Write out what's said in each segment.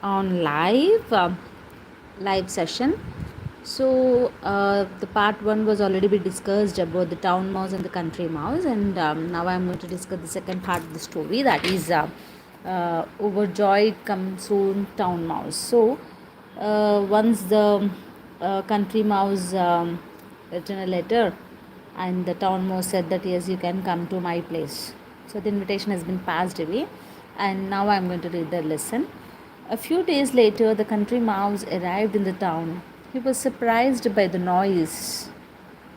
on live session. So the part 1 was already be discussed about the town mouse and the country mouse, and now I'm going to discuss the second part of the story, that is overjoyed come soon town mouse. So once the country mouse written a letter, and the town mouse said that yes, you can come to my place. So the invitation has been passed away, and now I'm going to read the lesson. A few days later, the country mouse arrived in the town. He was surprised by the noise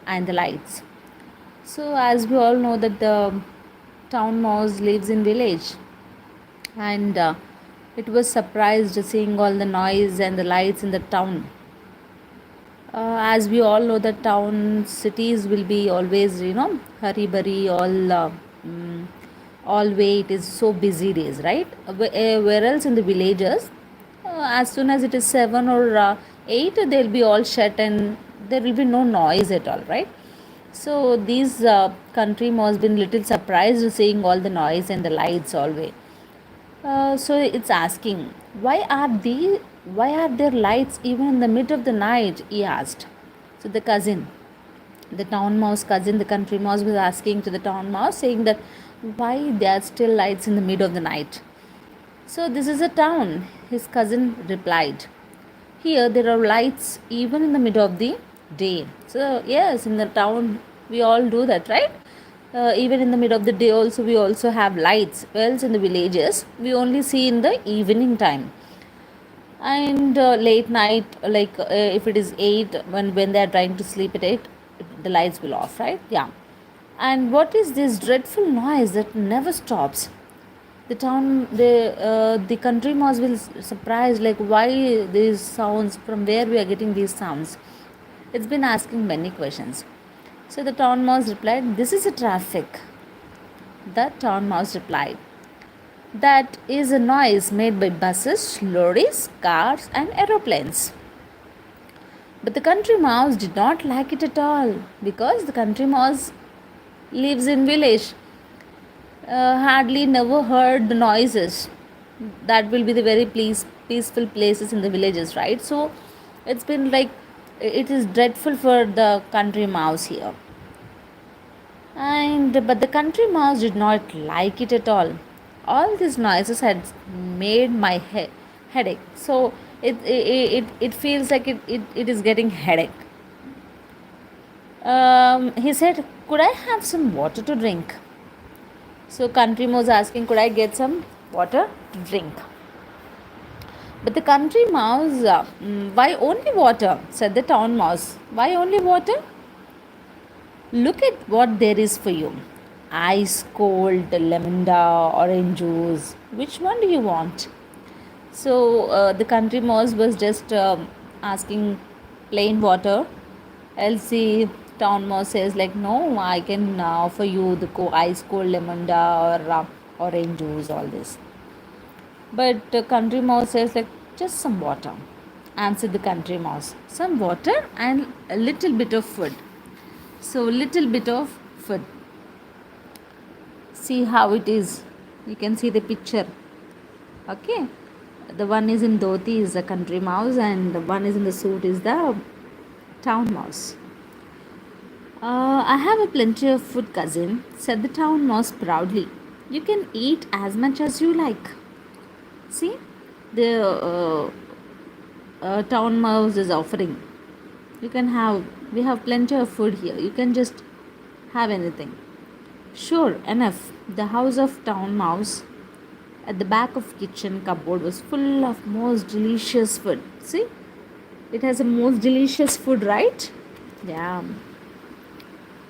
and the lights. So, as we all know, that the town mouse lives in village, and it was surprised seeing all the noise and the lights in the town. As we all know, that town cities will be always, hurry burry, all way it is so busy days, right? Whereas in the villages, as soon as it is 7 or 8, they'll be all shut and there will be no noise at all, right? So these country must been little surprised seeing all the noise and the lights always. So it's asking, why are there lights even in the mid of the night? He asked. So the cousin, the town mouse cousin, the country mouse, was asking to the town mouse, saying that why there are still lights in the mid of the night. So this is a town, his cousin replied. Here there are lights even in the middle of the day. So yes, in the town we all do that, right? Even in the middle of the day also we also have lights. Else in the villages we only see in the evening time. And late night, like if it is 8, when they are trying to sleep at 8, the lights will off, right? Yeah. And what is this dreadful noise that never stops? The country mouse will surprised, like why these sounds, from where we are getting these sounds. It's been asking many questions. So the town mouse replied, this is a traffic. The town mouse replied, that is a noise made by buses, lorries, cars and aeroplanes. But the country mouse did not like it at all, because the country mouse lives in village, hardly never heard the noises. That will be the very peaceful places in the villages, right? So it's been like, it is dreadful for the country mouse here. But the country mouse did not like it at all. All these noises had made my headache. So it feels like it is getting headache. He said, could I have some water to drink? So country mouse asking, could I get some water to drink? But the country mouse, why only water? Said the town mouse. Why only water? Look at what there is for you. Ice cold lemon orange juice. Which one do you want? So the country mouse was just asking plain water. Elsie town mouse says like, no, I can offer you the ice cold lemon or orange juice, all this. But country mouse says like, just some water. Answered the country mouse. Some water and a little bit of food. So little bit of food. See how it is. You can see the picture. Okay. The one is in dhoti is the country mouse, and the one is in the suit is the town mouse. I have a plenty of food, cousin, said the town mouse proudly. You can eat as much as you like. See, the town mouse is offering. We have plenty of food here. You can just have anything. Sure enough, the house of town mouse at the back of kitchen cupboard was full of most delicious food. See, it has a most delicious food, right? Yeah.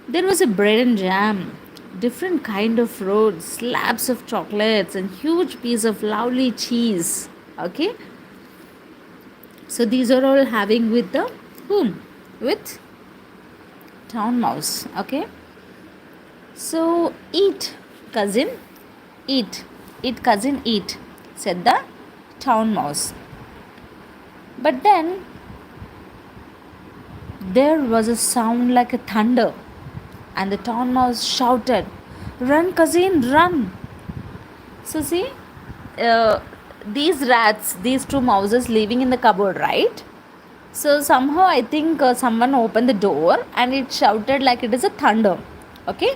There was a bread and jam, different kind of fruit, slabs of chocolates, and huge piece of lovely cheese. Okay. So these are all having with the whom? With town mouse. Okay. So eat, cousin, eat. Eat, cousin, eat, said the town mouse. But then there was a sound like a thunder, and the town mouse shouted, run, cousin, run. So see, these rats, these two mouses living in the cupboard, right? So somehow I think someone opened the door and it shouted like it is a thunder. Okay.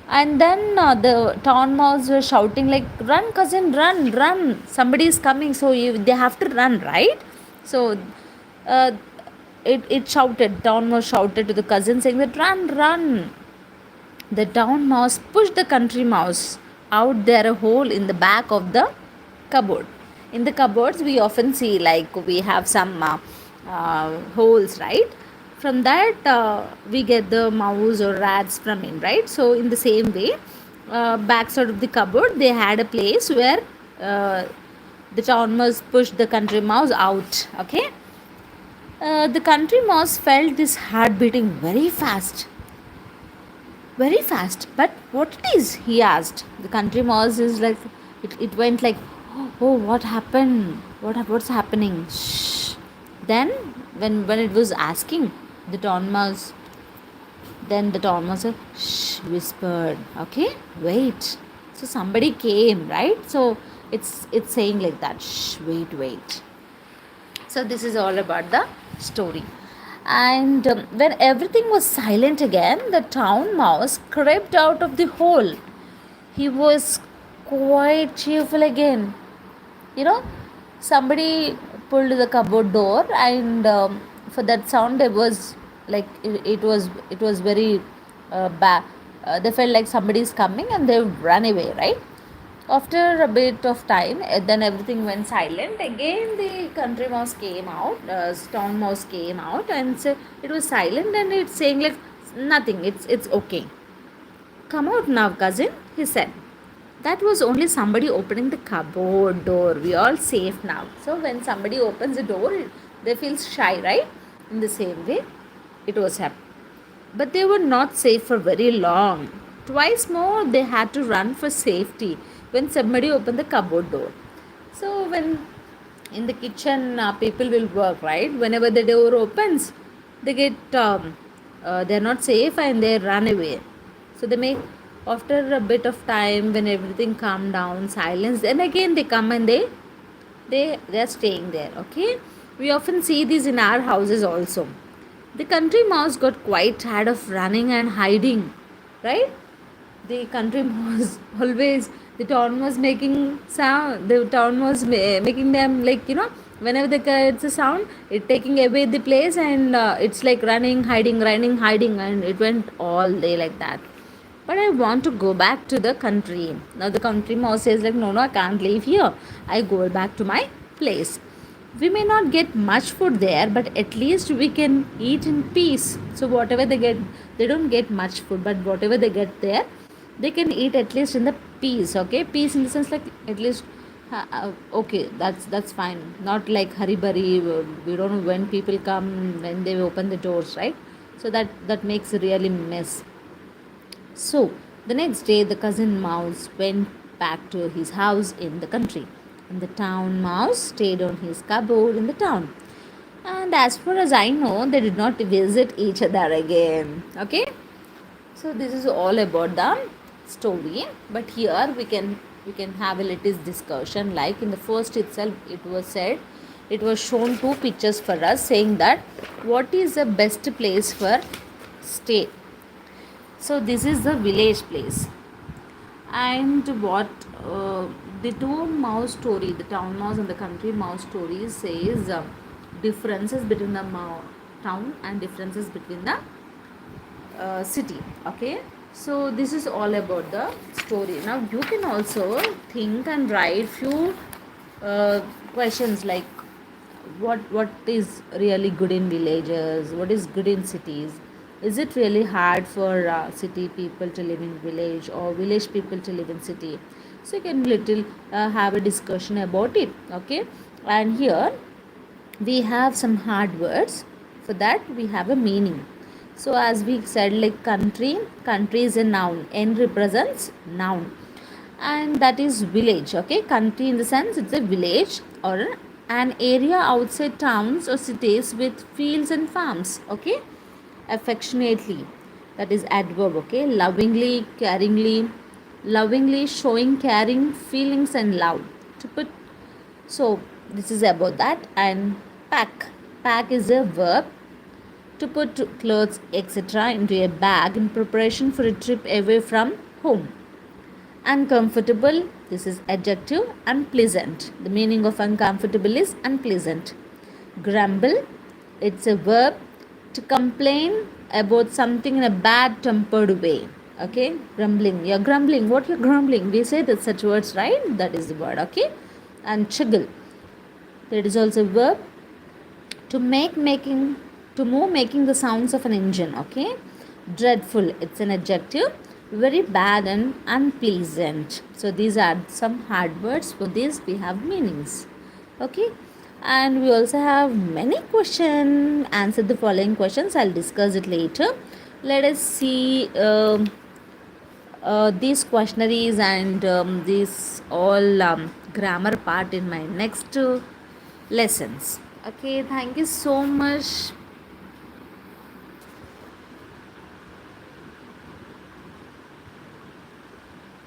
And then the town mouse were shouting like, run cousin, run, run. Somebody is coming. So they have to run, right? So uh, it shouted, town mouse shouted to the cousin saying that run, run. The town mouse pushed the country mouse out there a hole in the back of the cupboard. In the cupboards, we often see like we have some holes, right? From that, we get the mouse or rats from in, right? So, in the same way, backside of the cupboard, they had a place where the town mouse pushed the country mouse out. Okay, the country mouse felt this heart beating very fast, very fast. But what it is? He asked. The country mouse is like, it went like, oh, what happened? What's happening? Shh. Then, when it was asking, the town mouse, then the town mouse said, shh, whispered. Okay, wait. So somebody came, right? So it's saying like that. Shh, wait, wait. So this is all about the story. And when everything was silent again, the town mouse crept out of the hole. He was quite cheerful again. You know, somebody pulled the cupboard door, and for that sound, there was like it was very bad. They felt like somebody is coming, and they ran away, right? After a bit of time, then everything went silent. Again, the country mouse came out, town mouse came out, and so it was silent, and it's saying like nothing. It's okay. Come out now, cousin, he said. That was only somebody opening the cupboard door. We all safe now. So when somebody opens the door, they feel shy, right? In the same way, it was happening. But they were not safe for very long. Twice more, they had to run for safety when somebody opened the cupboard door. So when in the kitchen, people will work, right? Whenever the door opens, they get they're not safe and they run away. So they make, after a bit of time, when everything calm down, silence, then again they come and they're staying there. Okay, we often see this in our houses also. The country mouse got quite tired of running and hiding, right? The country mouse always, the town was making sound, the town was making them like, whenever they it's a sound, it taking away the place, and it's like running, hiding, and it went all day like that. But I want to go back to the country. Now the country mouse says like, no, I can't leave here. I go back to my place. We may not get much food there, but at least we can eat in peace. So whatever they get, they don't get much food, but whatever they get there, they can eat at least in the peace. Okay, peace in the sense like at least. Okay, that's fine. Not like hurry burry. We don't know when people come, when they open the doors, right? So that makes a really mess. So, the next day, the cousin mouse went back to his house in the country, and the town mouse stayed on his cupboard in the town. And as far as I know, they did not visit each other again. Okay, so this is all about the story. But here we can have a little discussion. Like in the first itself, it was shown two pictures for us, saying that what is the best place for stay. So this is the village place, and what the two mouse story, the town mouse and the country mouse story says differences between the town and differences between the city. Okay, so this is all about the story. Now you can also think and write few questions like what is really good in villages, what is good in cities. Is it really hard for city people to live in village, or village people to live in city? So you can little have a discussion about it. Okay, and here we have some hard words. For that we have a meaning. So as we said, like country is a noun. N represents noun, and that is village. Okay, country in the sense it's a village or an area outside towns or cities with fields and farms. Okay, affectionately, that is adverb. Okay, lovingly, caringly, lovingly showing caring feelings and love. To put So this is about that. And pack. Pack is a verb to put clothes etc. into a bag in preparation for a trip away from home. Uncomfortable, this is adjective. Unpleasant, the meaning of uncomfortable is unpleasant. Grumble, it's a verb to complain about something in a bad tempered way. Okay, grumbling, you're grumbling, what you're grumbling, we say that such words, right? That is the word. Okay. And chiggle, that is also a verb to making to move making the sounds of an engine. Okay. Dreadful, it's an adjective. Very bad and unpleasant. So these are some hard words. For this we have meanings. Okay. And we also have many questions. Answer the following questions. I'll discuss it later. Let us see these questionnaires and this all grammar part in my next lessons. Okay, thank you so much.